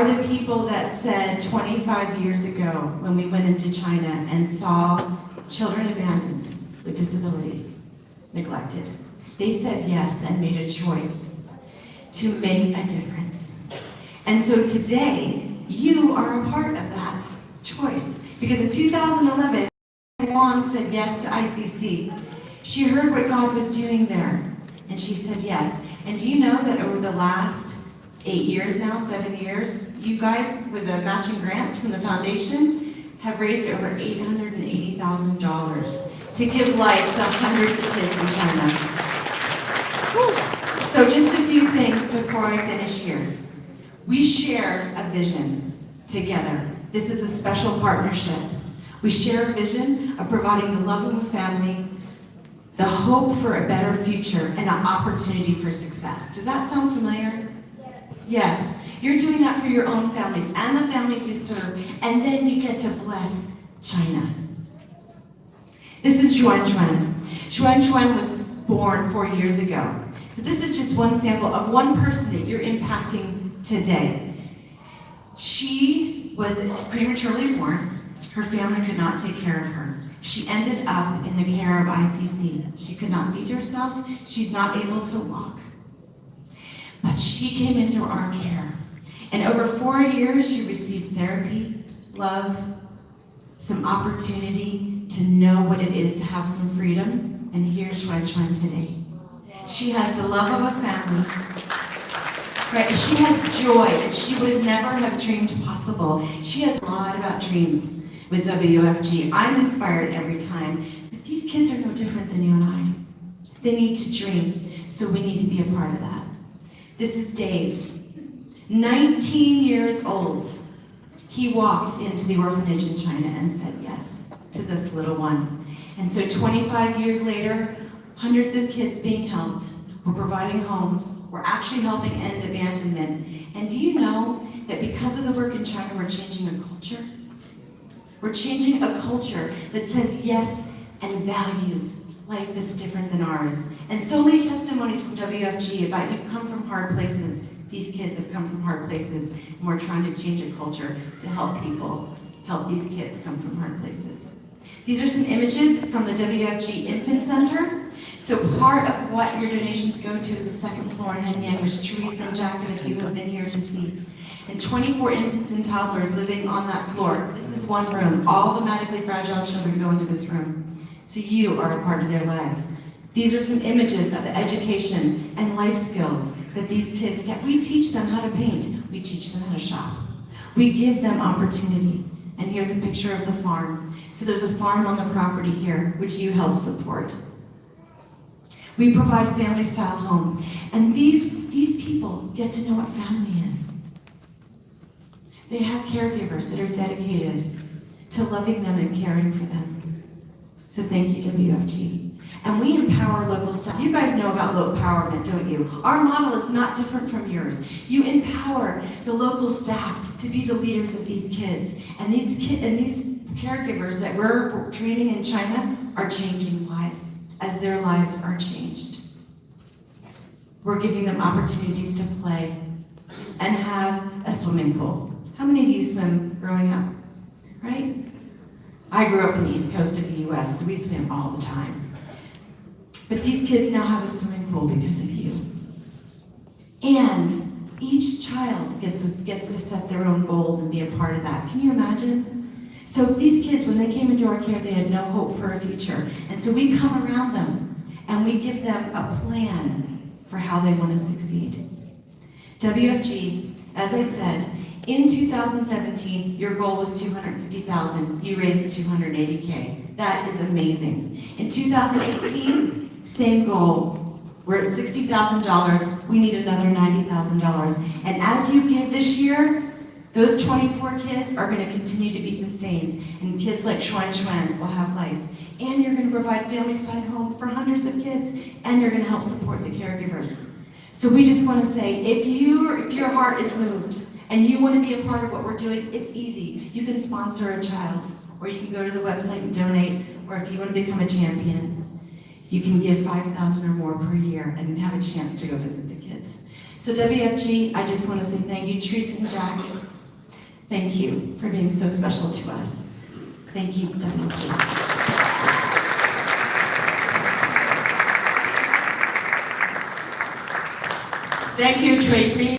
are the people that said 25 years ago when we went into China and saw children abandoned with disabilities, neglected. They said yes and made a choice to make a difference. And so today, you are a part of that choice. Because in 2011, Wong said yes to ICC. She heard what God was doing there, and she said yes. And do you know that over the last 8 years now, 7 years, you guys, with the matching grants from the foundation, have raised over $880,000 to give life to hundreds of kids in China. Whew. So just a few things before I finish here. We share a vision together. This is a special partnership. We share a vision of providing the love of a family, the hope for a better future, and an opportunity for success. Does that sound familiar? Yes. You're doing that for your own families and the families you serve, and then you get to bless China. This is Xuan Chuan. Xuan Chuan was born 4 years ago. So this is just one sample of one person that you're impacting today. She was prematurely born. Her family could not take care of her. She ended up in the care of ICC. She could not feed herself. She's not able to walk. But she came into our care. And over 4 years, she received therapy, love, some opportunity to know what it is to have some freedom. And here's Xuan Chuan today. She has the love of a family. Right? She has joy that she would never have dreamed possible. She has a lot about dreams with WFG. I'm inspired every time. But these kids are no different than you and I. They need to dream, so we need to be a part of that. This is Dave, 19 years old. He walked into the orphanage in China and said yes to this little one. And so 25 years later, hundreds of kids being helped. We're providing homes. We're actually helping end abandonment. And do you know that because of the work in China, we're changing a culture? We're changing a culture that says yes and values life that's different than ours. And so many testimonies from WFG about you've come from hard places. These kids have come from hard places, and we're trying to change a culture to help people, help these kids come from hard places. These are some images from the WFG Infant Center. So part of what your donations go to is the second floor in Henyang, which Teresa and Jack and a few have been here to see. And 24 infants and toddlers living on that floor. This is one room. All the medically fragile children go into this room. So you are a part of their lives. These are some images of the education and life skills that these kids get. We teach them how to paint. We teach them how to shop. We give them opportunity. And here's a picture of the farm. So there's a farm on the property here, which you help support. We provide family-style homes. And these people get to know what family is. They have caregivers that are dedicated to loving them and caring for them. So thank you, WFG. And we empower local staff. You guys know about local empowerment, don't you? Our model is not different from yours. You empower the local staff to be the leaders of these kids. And these caregivers that we're training in China are changing lives as their lives are changed. We're giving them opportunities to play and have a swimming pool. How many of you swim growing up, right? I grew up in the East Coast of the US, so we swim all the time. But these kids now have a swimming pool because of you. And each child gets to set their own goals and be a part of that. Can you imagine? So these kids, when they came into our care, they had no hope for a future. And so we come around them and we give them a plan for how they want to succeed. WFG, as I said, in 2017, your goal was $250,000. You raised $280K. That is amazing. In 2018, same goal. We're at $60,000. We need another $90,000. And as you give this year, those 24 kids are going to continue to be sustained. And kids like Xuan Chuan will have life. And you're going to provide family-style home for hundreds of kids. And you're going to help support the caregivers. So we just want to say, if your heart is moved, and you want to be a part of what we're doing, it's easy. You can sponsor a child, or you can go to the website and donate, or if you want to become a champion, you can give $5,000 or more per year and have a chance to go visit the kids. So WFG, I just want to say thank you. Teresa and Jack, Thank you for being so special to us. Thank you, WG. Thank you, Tracy.